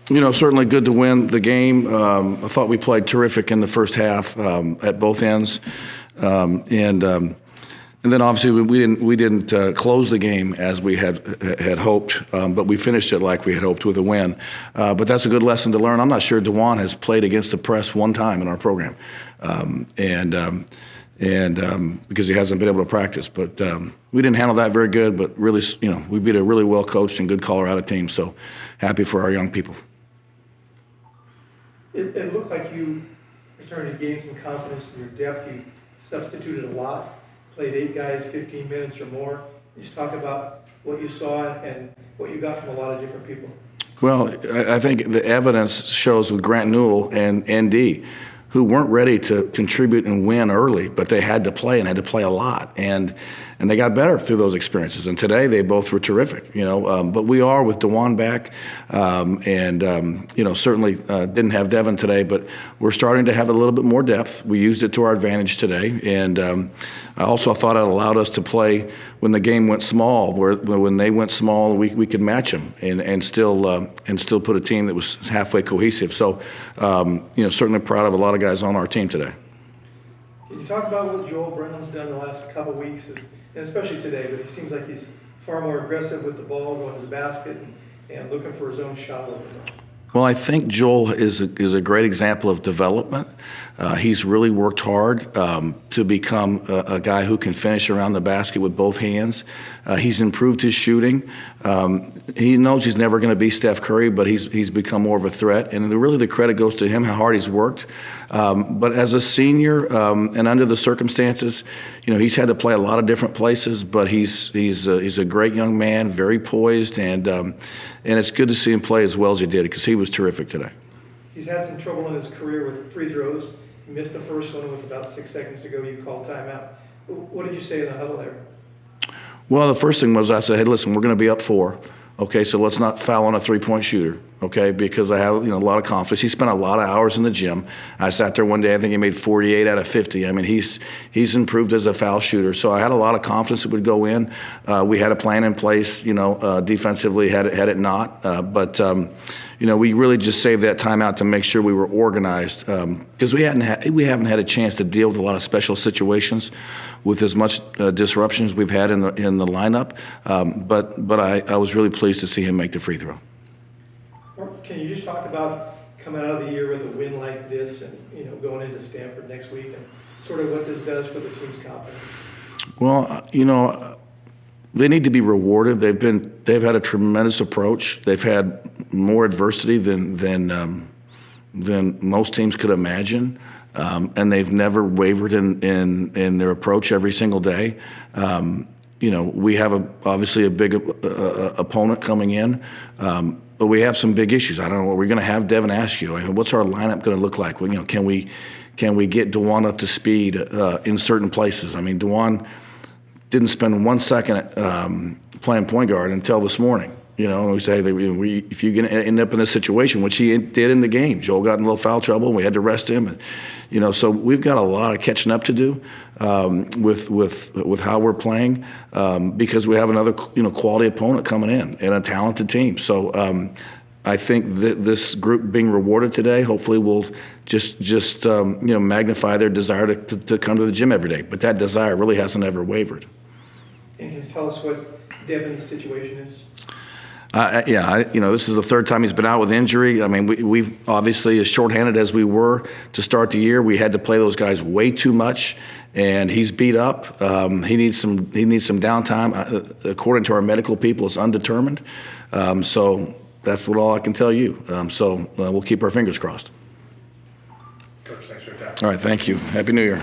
Certainly good to win the game. I thought we played terrific in the first half at both ends, and then obviously we didn't close the game as we had hoped, but we finished it like we had hoped with a win. But that's a good lesson to learn. I'm not sure DeJuan has played against the press one time in our program, because he hasn't been able to practice. But we didn't handle that very good. But really, we beat a really well coached and good Colorado team. So happy for our young people. It looked like you were starting to gain some confidence in your depth. You substituted a lot, played 8 guys 15 minutes or more. Just talk about what you saw and what you got from a lot of different people. Well, I think the evidence shows with Grant Newell and ND, who weren't ready to contribute and win early, but they had to play and had to play a lot. And they got better through those experiences. And today they both were terrific, But we are with DeJuan back, certainly didn't have Devin today, but we're starting to have a little bit more depth. We used it to our advantage today. And I also thought it allowed us to play when the game went small, when they went small, we could match them and still put a team that was halfway cohesive. So, certainly proud of a lot of guys on our team today. Can you talk about what Joel Brennan's done the last couple of weeks, and especially today, but it seems like he's far more aggressive with the ball, going to the basket, and looking for his own shot over there? Well, I think Joel is a great example of development. He's really worked hard to become a guy who can finish around the basket with both hands. He's improved his shooting. He knows he's never going to be Steph Curry, but he's become more of a threat. And really the credit goes to him, how hard he's worked. But as a senior and under the circumstances, he's had to play a lot of different places, but he's a great young man, very poised, and it's good to see him play as well as he did, because he was terrific today. He's had some trouble in his career with free throws. He missed the first one with about 6 seconds to go. You called timeout. What did you say in the huddle there? Well, the first thing was I said, hey, listen, we're going to be up 4. Okay, so let's not foul on a three-point shooter, okay, because I have a lot of confidence. He spent a lot of hours in the gym. I sat there one day, I think he made 48 out of 50. I mean, he's improved as a foul shooter. So I had a lot of confidence it would go in. We had a plan in place, defensively, had it not. But we really just saved that timeout to make sure we were organized, because we haven't had a chance to deal with a lot of special situations with as much disruption as we've had in the lineup. But I was really pleased to see him make the free throw. Can you just talk about coming out of the year with a win like this, and going into Stanford next week, and sort of what this does for the team's confidence? Well, they need to be rewarded. They've had a tremendous approach. They've had more adversity than most teams could imagine, and they've never wavered in their approach every single day. We have obviously a big opponent coming in, but we have some big issues. I don't know what we're going to have Devin ask you. What's our lineup going to look like? Well, can we get DeJuan up to speed in certain places? I mean, DeJuan didn't spend 1 second playing point guard until this morning. And we say if you end up in this situation, which he did in the game, Joel got in a little foul trouble, and we had to rest him. And, so we've got a lot of catching up to do with how we're playing, because we have another quality opponent coming in and a talented team. So I think that this group being rewarded today hopefully will just magnify their desire to come to the gym every day. But that desire really hasn't ever wavered. And can you tell us what Devin's situation is? This is the third time he's been out with injury. I mean, we've obviously, as shorthanded as we were to start the year, we had to play those guys way too much, and he's beat up. He needs some downtime. According to our medical people, it's undetermined. So that's all I can tell you. We'll keep our fingers crossed. Coach, thanks for your time. All right, thank you. Happy New Year.